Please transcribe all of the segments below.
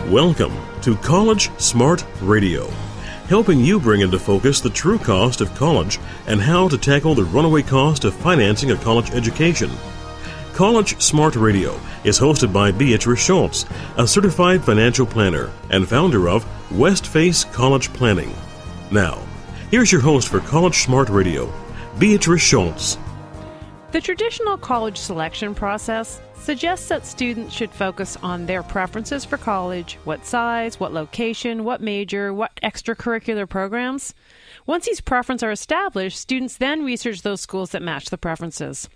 Welcome to College Smart Radio, helping you bring into focus the true cost of college and how to tackle the runaway cost of financing a college education. College Smart Radio is hosted by Beatrice Schultz, a certified financial planner and founder of West Face College Planning. Now, here's your host for College Smart Radio, Beatrice Schultz. The traditional college selection process suggests that students should focus on their preferences for college, what size, what location, what major, what extracurricular programs. Once these preferences are established, students then research those schools that match the preferences.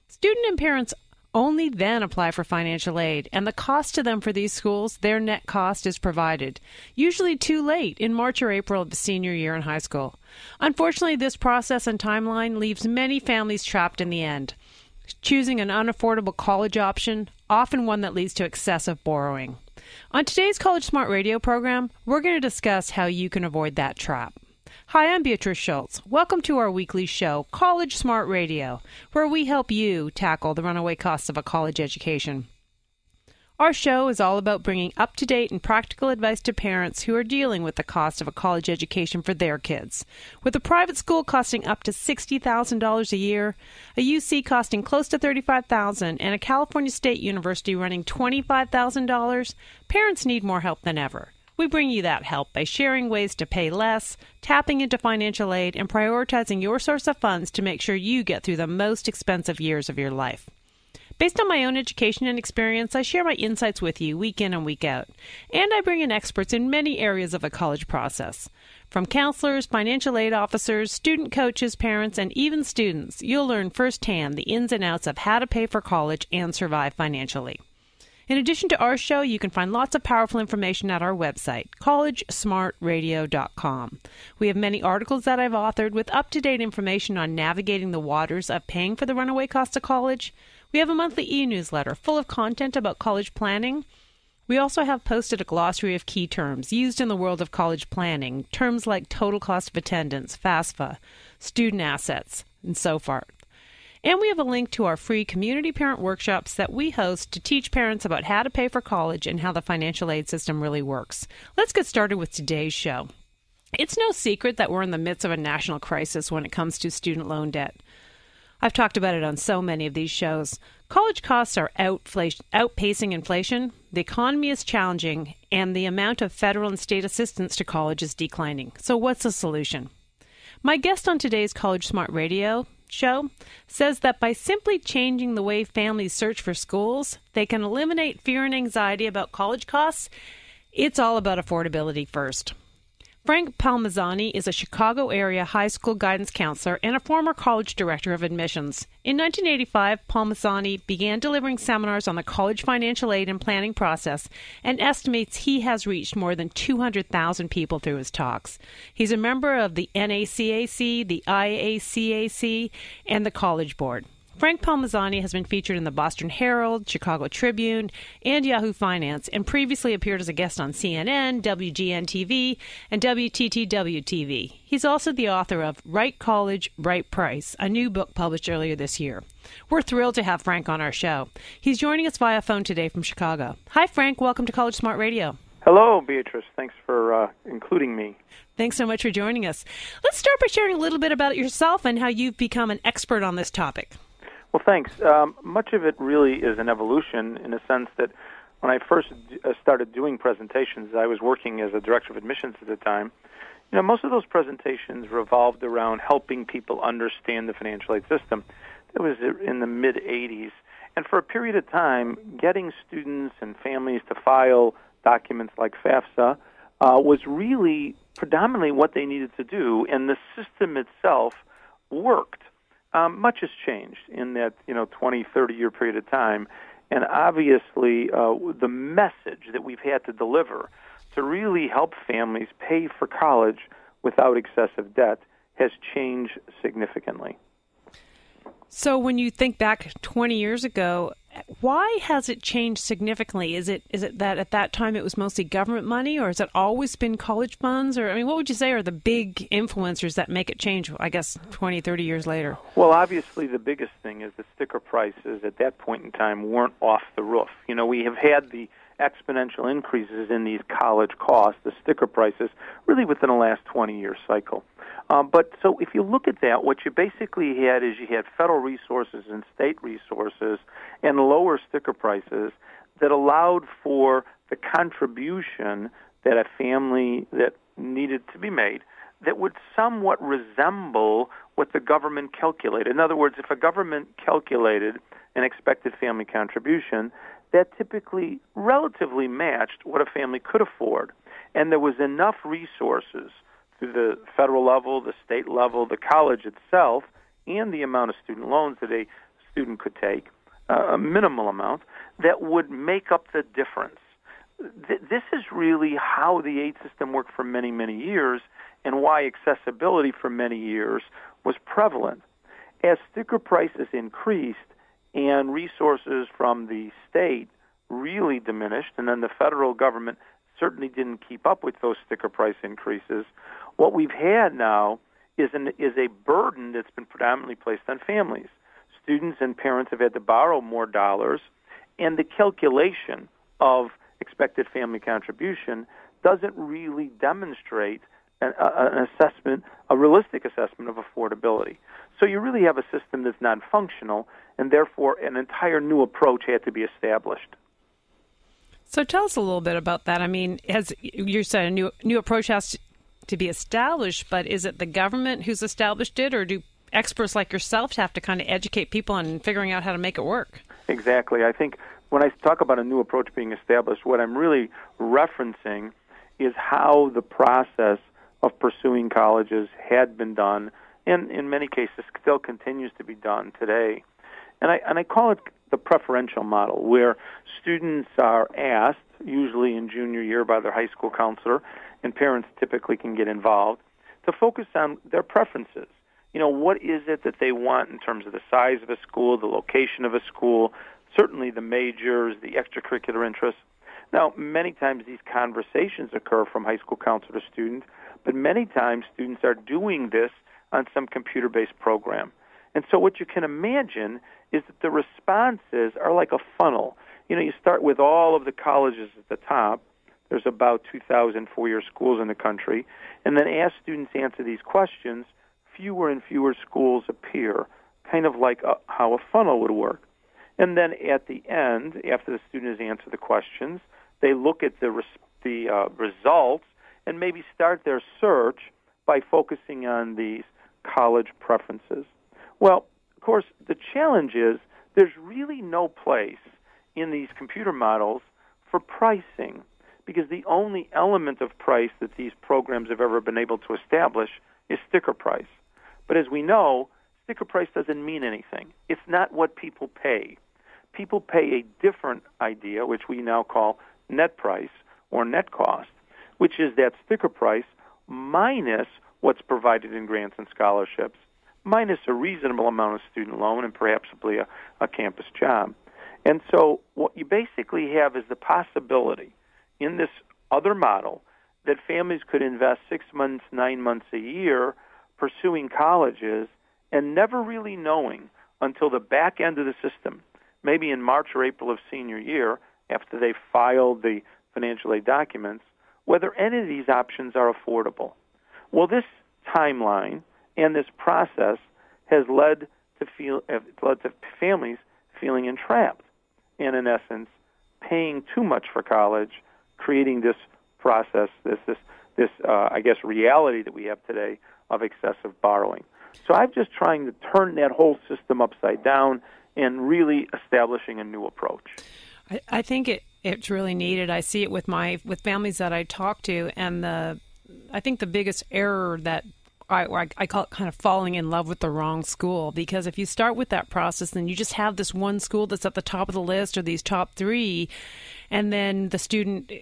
Student and parents only then apply for financial aid, and the cost to them for these schools, their net cost, is provided, usually too late in March or April of the senior year in high school. Unfortunately, this process and timeline leaves many families trapped in the end, choosing an unaffordable college option, often one that leads to excessive borrowing. On today's College Smart Radio program, we're going to discuss how you can avoid that trap. Hi, I'm Beatrice Schultz. Welcome to our weekly show, College Smart Radio, where we help you tackle the runaway costs of a college education. Our show is all about bringing up-to-date and practical advice to parents who are dealing with the cost of a college education for their kids. With a private school costing up to $60,000 a year, a UC costing close to $35,000, and a California State University running $25,000, parents need more help than ever. We bring you that help by sharing ways to pay less, tapping into financial aid, and prioritizing your source of funds to make sure you get through the most expensive years of your life. Based on my own education and experience, I share my insights with you week in and week out. And I bring in experts in many areas of a college process. From counselors, financial aid officers, student coaches, parents, and even students, you'll learn firsthand the ins and outs of how to pay for college and survive financially. In addition to our show, you can find lots of powerful information at our website, collegesmartradio.com. We have many articles that I've authored with up-to-date information on navigating the waters of paying for the runaway cost of college. We have a monthly e-newsletter full of content about college planning. We also have posted a glossary of key terms used in the world of college planning, terms like total cost of attendance, FAFSA, student assets, and so forth. And we have a link to our free community parent workshops that we host to teach parents about how to pay for college and how the financial aid system really works. Let's get started with today's show. It's no secret that we're in the midst of a national crisis when it comes to student loan debt. I've talked about it on so many of these shows. College costs are outpacing inflation, the economy is challenging, and the amount of federal and state assistance to college is declining. So what's the solution? My guest on today's College Smart Radio show says that by simply changing the way families search for schools, they can eliminate fear and anxiety about college costs. It's all about affordability first. Frank Palmasani is a Chicago area high school guidance counselor and a former college director of admissions. In 1985, Palmasani began delivering seminars on the college financial aid and planning process and estimates he has reached more than 200,000 people through his talks. He's a member of the NACAC, the IACAC, and the College Board. Frank Palmasani has been featured in the Boston Herald, Chicago Tribune, and Yahoo Finance, and previously appeared as a guest on CNN, WGN-TV, and WTTW-TV. He's also the author of Right College, Right Price, a new book published earlier this year. We're thrilled to have Frank on our show. He's joining us via phone today from Chicago. Hi, Frank. Welcome to College Smart Radio. Hello, Beatrice. Thanks for including me. Thanks so much for joining us. Let's start by sharing a little bit about yourself and how you've become an expert on this topic. Well, thanks. Much of it really is an evolution in the sense that when I first started doing presentations, I was working as a director of admissions at the time. You know, most of those presentations revolved around helping people understand the financial aid system. That was in the mid-'80s. And for a period of time, getting students and families to file documents like FAFSA was really predominantly what they needed to do, and the system itself worked. Much has changed in that 20, 30-year period of time, and obviously the message that we've had to deliver to really help families pay for college without excessive debt has changed significantly. So when you think back 20 years ago, why has it changed significantly? Is it that at that time it was mostly government money, or has it always been college funds? Or, I mean, what would you say are the big influencers that make it change, I guess, 20, 30 years later? Well, obviously the biggest thing is that sticker prices at that point in time weren't off the roof. You know, we have had the exponential increases in these college costs, the sticker prices, really within the last 20-year cycle. But so if you look at that, what you basically had is you had federal resources and state resources and lower sticker prices that allowed for the contribution that a family that needed to be made that would somewhat resemble what the government calculated. In other words, if a government calculated an expected family contribution, that typically relatively matched what a family could afford. And there was enough resources through the federal level, the state level, the college itself, and the amount of student loans that a student could take, a minimal amount, that would make up the difference. This is really how the aid system worked for many, many years, and why accessibility for many years was prevalent. As sticker prices increased and resources from the state really diminished, and then the federal government certainly didn't keep up with those sticker price increases, what we've had now is a burden that's been predominantly placed on families. Students and parents have had to borrow more dollars, and the calculation of expected family contribution doesn't really demonstrate an assessment, a realistic assessment of affordability. So you really have a system that's non-functional, and therefore an entire new approach had to be established. So tell us a little bit about that. I mean, as you said, a new approach has to be established, but is it the government who's established it, or do experts like yourself have to kind of educate people on figuring out how to make it work? Exactly. I think when I talk about a new approach being established, what I'm really referencing is how the process of pursuing colleges had been done, and in many cases still continues to be done today. And I call it the preferential model, where students are asked, usually in junior year by their high school counselor, and parents typically can get involved, to focus on their preferences. You know, what is it that they want in terms of the size of a school, the location of a school, certainly the majors, the extracurricular interests. Now, many times these conversations occur from high school counselor to student, but many times students are doing this on some computer-based program. And so what you can imagine is that the responses are like a funnel. You know, you start with all of the colleges at the top. There's about 2,000 four-year schools in the country. And then as students answer these questions, fewer and fewer schools appear, kind of like how a funnel would work. And then at the end, after the student has answered the questions, they look at the results and maybe start their search by focusing on these college preferences. Well, of course, the challenge is there's really no place in these computer models for pricing, because the only element of price that these programs have ever been able to establish is sticker price. But as we know, sticker price doesn't mean anything. It's not what people pay. People pay a different idea, which we now call net price or net cost, which is that sticker price minus what's provided in grants and scholarships, minus a reasonable amount of student loan and perhaps a campus job. And so what you basically have is the possibility in this other model that families could invest 6 months, 9 months a year pursuing colleges and never really knowing until the back end of the system, maybe in March or April of senior year, after they filed the financial aid documents, whether any of these options are affordable. Well, this timeline and this process has led to families feeling entrapped and, in essence, paying too much for college, creating this process, this reality that we have today of excessive borrowing. So I'm just trying to turn that whole system upside down and really establishing a new approach. I think it's really needed. I see it with families that I talk to, and I think the biggest error that I call it kind of falling in love with the wrong school, because if you start with that process, then you just have this one school that's at the top of the list or these top three, and then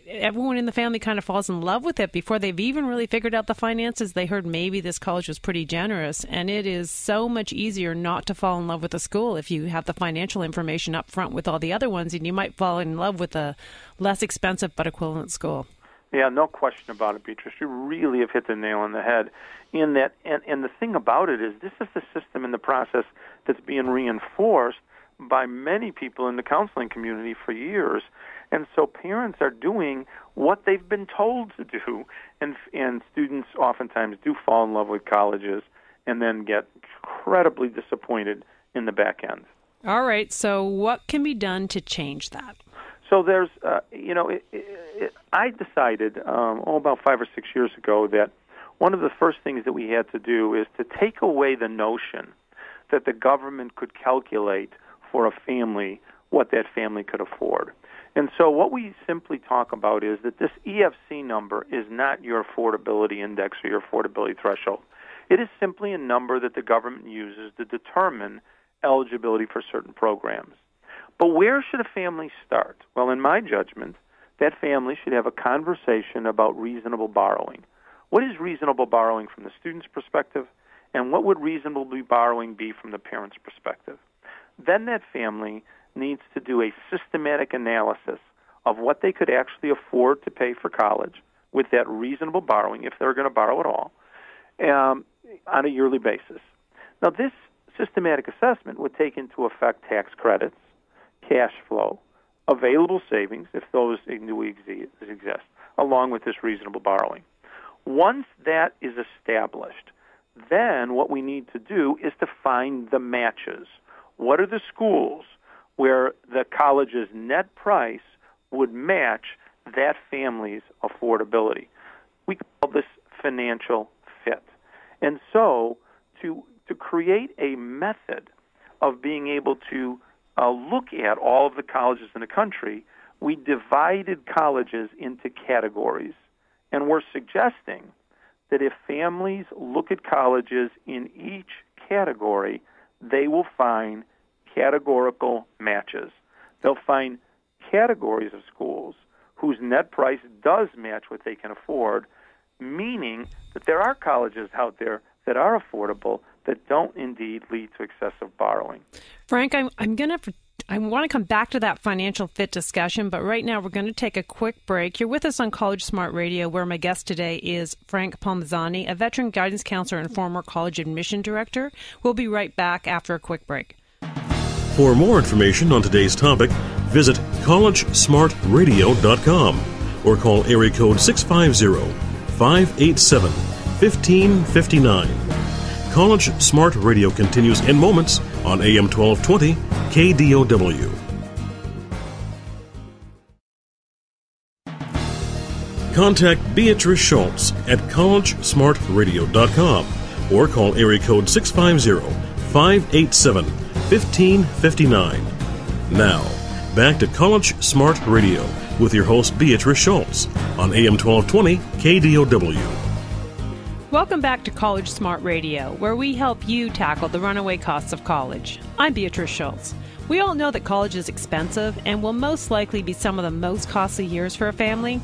everyone in the family kind of falls in love with it before they've even really figured out the finances. They heard maybe this college was pretty generous, and it is so much easier not to fall in love with a school if you have the financial information up front with all the other ones, and you might fall in love with a less expensive but equivalent school. Yeah, no question about it, Beatrice. You really have hit the nail on the head in that. And the thing about it is this is the system and the process that's being reinforced by many people in the counseling community for years. And so parents are doing what they've been told to do, and students oftentimes do fall in love with colleges and then get incredibly disappointed in the back end. All right, so what can be done to change that? So there's, I decided about 5 or 6 years ago that one of the first things that we had to do is to take away the notion that the government could calculate for a family what that family could afford. And so what we simply talk about is that this EFC number is not your affordability index or your affordability threshold. It is simply a number that the government uses to determine eligibility for certain programs. But where should a family start? Well, in my judgment, that family should have a conversation about reasonable borrowing. What is reasonable borrowing from the student's perspective, and what would reasonable borrowing be from the parent's perspective? Then that family needs to do a systematic analysis of what they could actually afford to pay for college with that reasonable borrowing, if they're going to borrow at all, on a yearly basis. Now, this systematic assessment would take into effect tax credits, cash flow, available savings, if those do exist, along with this reasonable borrowing. Once that is established, then what we need to do is to find the matches. What are the schools where the college's net price would match that family's affordability? We call this financial fit. And so to create a method of being able to look at all of the colleges in the country, we divided colleges into categories. And we're suggesting that if families look at colleges in each category, they will find categorical matches. They'll find categories of schools whose net price does match what they can afford, meaning that there are colleges out there that are affordable that don't indeed lead to excessive borrowing. Frank, I want to come back to that financial fit discussion, but right now we're going to take a quick break. You're with us on College Smart Radio, where my guest today is Frank Palmasani, a veteran guidance counselor and former college admission director. We'll be right back after a quick break. For more information on today's topic, visit collegesmartradio.com or call area code 650-587-1559. College Smart Radio continues in moments on AM 1220 KDOW. Contact Beatrice Schultz at collegesmartradio.com or call area code 650-587-1559. Now, back to College Smart Radio with your host Beatrice Schultz on AM 1220 KDOW. Welcome back to College Smart Radio, where we help you tackle the runaway costs of college. I'm Beatrice Schultz. We all know that college is expensive and will most likely be some of the most costly years for a family.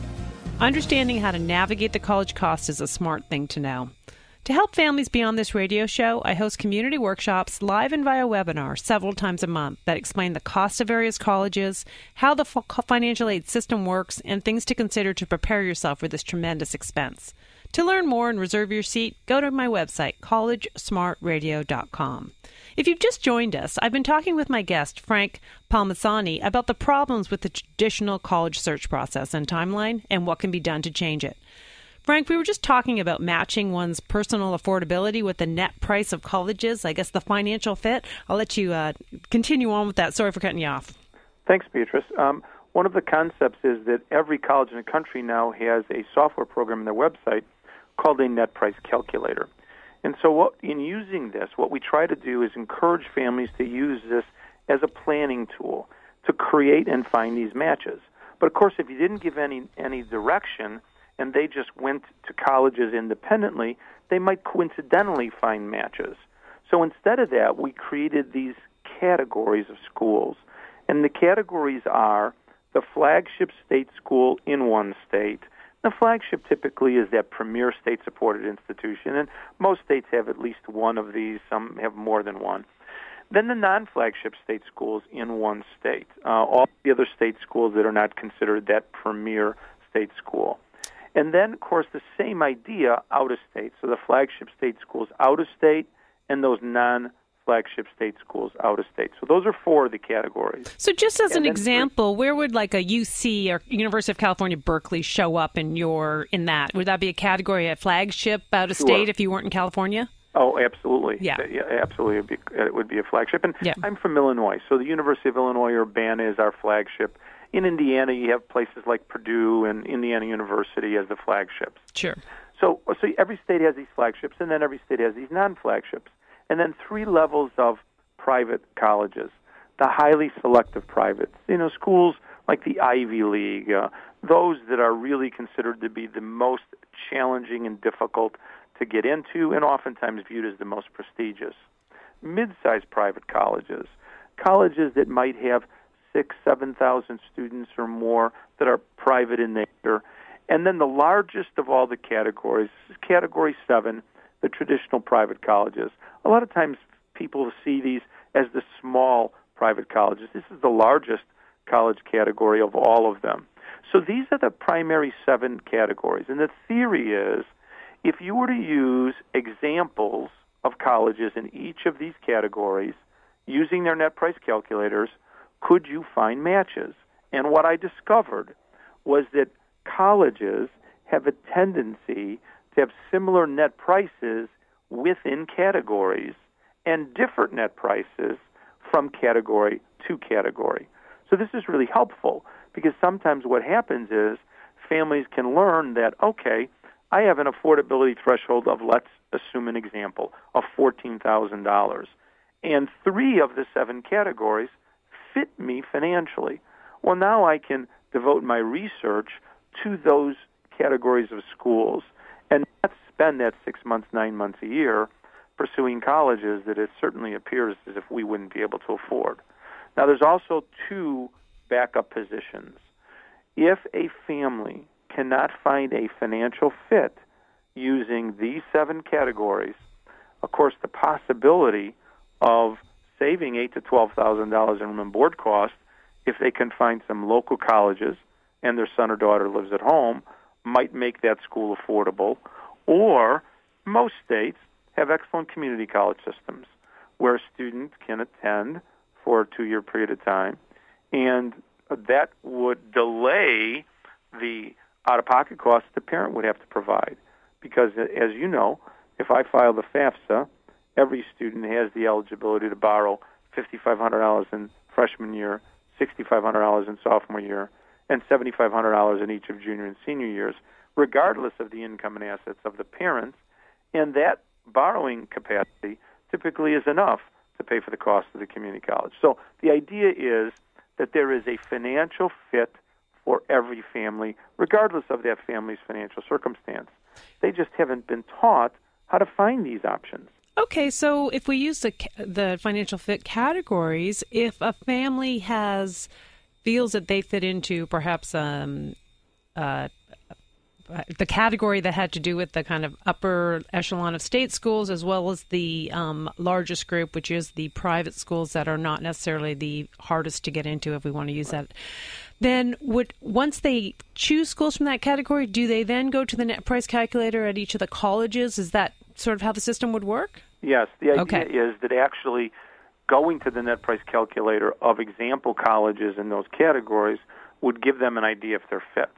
Understanding how to navigate the college cost is a smart thing to know. To help families be on this radio show, I host community workshops live and via webinar several times a month that explain the cost of various colleges, how the financial aid system works, and things to consider to prepare yourself for this tremendous expense. To learn more and reserve your seat, go to my website, collegesmartradio.com. If you've just joined us, I've been talking with my guest, Frank Palmasani, about the problems with the traditional college search process and timeline and what can be done to change it. Frank, we were just talking about matching one's personal affordability with the net price of colleges, I guess the financial fit. I'll let you continue on with that. Sorry for cutting you off. Thanks, Beatrice. One of the concepts is that every college in the country now has a software program on their website called a net price calculator. And so in using this, what we try to do is encourage families to use this as a planning tool to create and find these matches. But of course, if you didn't give any direction and they just went to colleges independently, they might coincidentally find matches. So instead of that, we created these categories of schools. And the categories are the flagship state school in one state. The flagship typically is that premier state-supported institution, and most states have at least one of these. Some have more than one. Then the non-flagship state schools in one state, all the other state schools that are not considered that premier state school. And then, of course, the same idea out of state. So the flagship state schools out of state and those non-flagship flagship state schools out of state. So those are 4 of the categories. So just as an example, where would like a UC or University of California, Berkeley show up in that? Would that be a category, a flagship out of state if you weren't in California? Oh, absolutely. Yeah, absolutely. It would be a flagship. And I'm from Illinois, so the University of Illinois Urbana is our flagship. In Indiana, you have places like Purdue and Indiana University as the flagships. Sure. So every state has these flagships, and then every state has these non-flagships. And then 3 levels of private colleges, the highly selective privates, schools like the Ivy League, those that are really considered to be the most challenging and difficult to get into and oftentimes viewed as the most prestigious. Mid-sized private colleges that might have 6,000, 7,000 students or more that are private in nature. And then the largest of all the categories is Category 7, the traditional private colleges. A lot of times people see these as the small private colleges. This is the largest college category of all of them. So these are the primary 7 categories. And the theory is, if you were to use examples of colleges in each of these categories using their net price calculators, could you find matches? And what I discovered was that colleges have a tendency to have similar net prices within categories and different net prices from category to category. So this is really helpful because sometimes what happens is families can learn that, okay, I have an affordability threshold of, let's assume an example, of $14,000. And 3 of the 7 categories fit me financially. Well, now I can devote my research to those categories of schools and not spend that 6 months, 9 months a year pursuing colleges that it certainly appears as if we wouldn't be able to afford. Now, there's also 2 backup positions. If a family cannot find a financial fit using these 7 categories, of course, the possibility of saving $8,000 to $12,000 in room and board costs, if they can find some local colleges and their son or daughter lives at home, might make that school affordable. Or most states have excellent community college systems where a student can attend for a 2-year period of time, and that would delay the out-of-pocket costs the parent would have to provide. Because, as you know, if I file the FAFSA, every student has the eligibility to borrow $5,500 in freshman year, $6,500 in sophomore year, and $7,500 in each of junior and senior years, regardless of the income and assets of the parents. And that borrowing capacity typically is enough to pay for the cost of the community college. So the idea is that there is a financial fit for every family, regardless of that family's financial circumstance. They just haven't been taught how to find these options. Okay, so if we use the financial fit categories, if a family feels that they fit into perhaps the category that had to do with the kind of upper echelon of state schools, as well as the largest group, which is the private schools that are not necessarily the hardest to get into, if we want to use that, then once they choose schools from that category, do they then go to the net price calculator at each of the colleges? Is that sort of how the system would work? Yes. The idea is that actually going to the net price calculator of example colleges in those categories would give them an idea of their fits.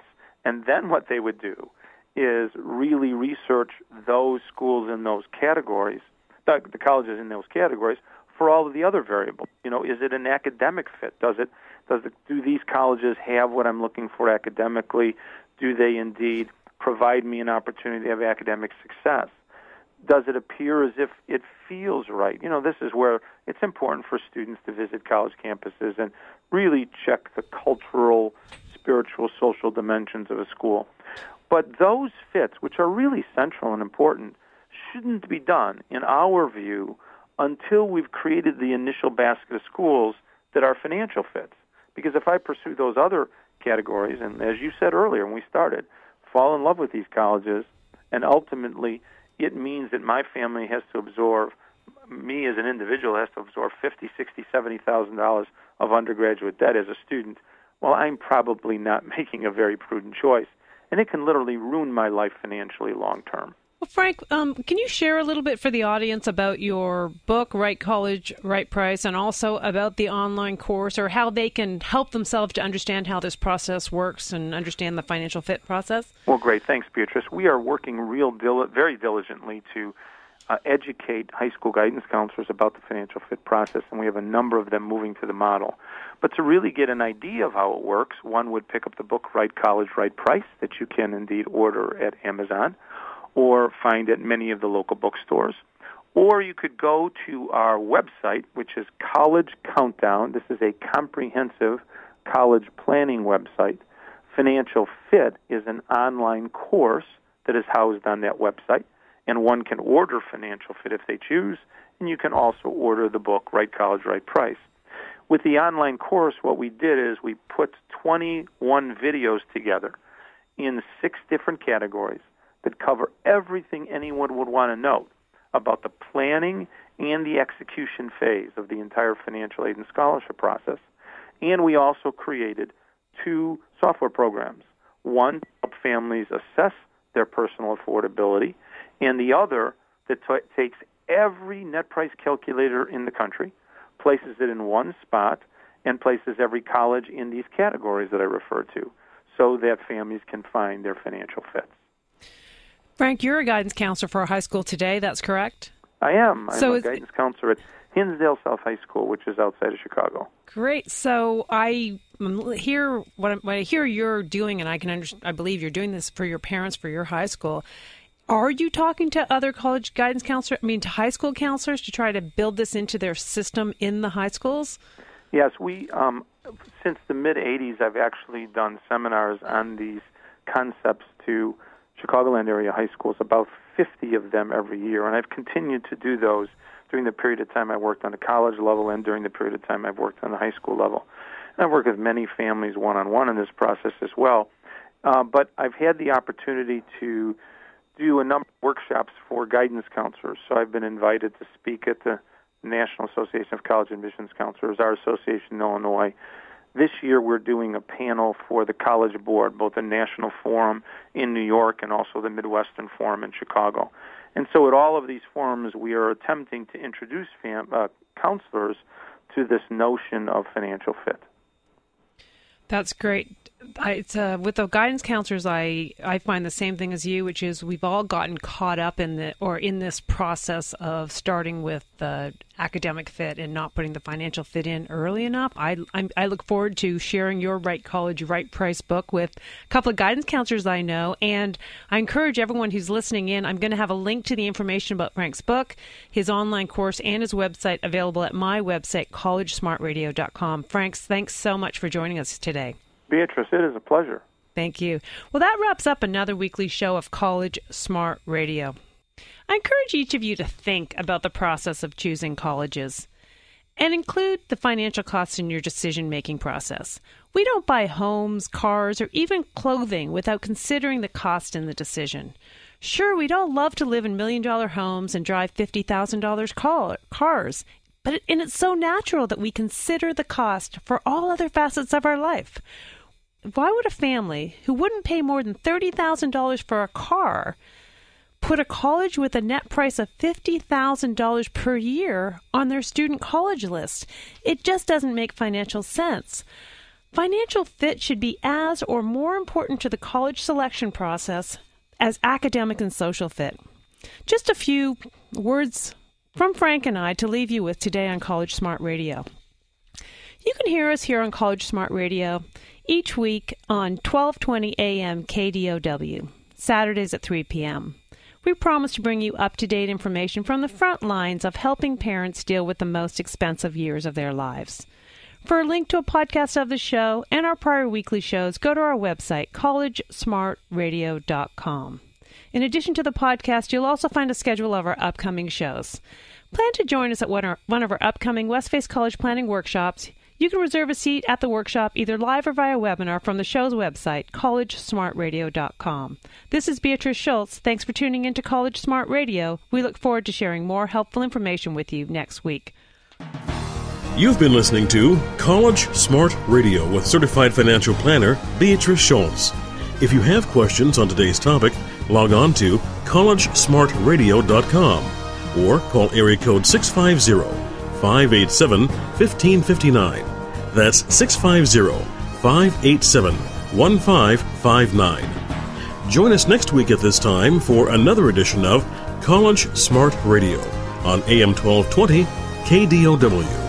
And then what they would do is really research those schools in those categories, the colleges in those categories, for all of the other variables. Is it an academic fit? Do these colleges have what I'm looking for academically? Do they indeed provide me an opportunity to have academic success? Does it appear as if it feels right? This is where it's important for students to visit college campuses and really check the cultural, spiritual, social dimensions of a school. But those fits, which are really central and important, shouldn't be done, in our view, until we've created the initial basket of schools that are financial fits. Because if I pursue those other categories, and as you said earlier when we started, fall in love with these colleges, and ultimately it means that my family has to absorb, me as an individual has to absorb $50,000, $60,000, $70,000 of undergraduate debt as a student, well, I'm probably not making a very prudent choice, and it can literally ruin my life financially long term. Well, Frank, can you share a little bit for the audience about your book, Right College, Right Price, and also about the online course, or how they can help themselves to understand how this process works and understand the financial fit process? Well, great. Thanks, Beatrice. We are working very diligently to educate high school guidance counselors about the financial fit process, and we have a number of them moving to the model. But to really get an idea of how it works, one would pick up the book, Right College, Right Price, that you can indeed order at Amazon or find at many of the local bookstores. Or you could go to our website, which is College Countdown. This is a comprehensive college planning website. Financial Fit is an online course that is housed on that website, and one can order Financial Fit if they choose, and you can also order the book, Right College, Right Price. With the online course, what we did is we put 21 videos together in 6 different categories that cover everything anyone would want to know about the planning and the execution phase of the entire financial aid and scholarship process. And we also created 2 software programs, one to help families assess their personal affordability, and the other that takes every net price calculator in the country, places it in one spot, and places every college in these categories that I referred to so that families can find their financial fits. Frank, you're a guidance counselor for a high school today, that's correct? I am. I'm a guidance counselor at Hinsdale South High School, which is outside of Chicago. Great. So I hear what I hear you're doing, and I believe you're doing this for your parents, for your high school. Are you talking to other college guidance counselors, to high school counselors, to try to build this into their system in the high schools? Yes, we, since the mid-'80s, I've actually done seminars on these concepts to Chicagoland area high schools, about 50 of them every year, and I've continued to do those during the period of time I worked on the college level and during the period of time I've worked on the high school level. And I've worked with many families one-on-one in this process as well, but I've had the opportunity to do a number of workshops for guidance counselors, so I've been invited to speak at the National Association of College Admissions Counselors, our association in Illinois. This year we're doing a panel for the College Board, both a national forum in New York and also the Midwestern Forum in Chicago. And so at all of these forums we are attempting to introduce counselors to this notion of financial fit. That's great. With the guidance counselors, I find the same thing as you, which is we've all gotten caught up in this process of starting with the academic fit and not putting the financial fit in early enough. I look forward to sharing your Right College, Right Price book with a couple of guidance counselors I know, and I encourage everyone who's listening in. I'm going to have a link to the information about Frank's book, his online course, and his website available at my website, collegesmartradio.com. Frank, thanks so much for joining us today. Beatrice, it is a pleasure. Thank you. Well, that wraps up another weekly show of College Smart Radio. I encourage each of you to think about the process of choosing colleges and include the financial costs in your decision-making process. We don't buy homes, cars, or even clothing without considering the cost in the decision. Sure, we'd all love to live in million-dollar homes and drive $50,000 cars, but it's so natural that we consider the cost for all other facets of our life. Why would a family who wouldn't pay more than $30,000 for a car put a college with a net price of $50,000 per year on their student college list? It just doesn't make financial sense. Financial fit should be as or more important to the college selection process as academic and social fit. Just a few words from Frank and I to leave you with today on College Smart Radio. You can hear us here on College Smart Radio each week on 1220 AM KDOW, Saturdays at 3 p.m. We promise to bring you up-to-date information from the front lines of helping parents deal with the most expensive years of their lives. For a link to a podcast of the show and our prior weekly shows, go to our website, collegesmartradio.com. In addition to the podcast, you'll also find a schedule of our upcoming shows. Plan to join us at one of our upcoming Westface College Planning workshops. You can reserve a seat at the workshop either live or via webinar from the show's website, collegesmartradio.com. This is Beatrice Schultz. Thanks for tuning in to College Smart Radio. We look forward to sharing more helpful information with you next week. You've been listening to College Smart Radio with certified financial planner Beatrice Schultz. If you have questions on today's topic, Log on to collegesmartradio.com or call area code 650-587-1559. That's 650-587-1559. Join us next week at this time for another edition of College Smart Radio on AM 1220 KDOW.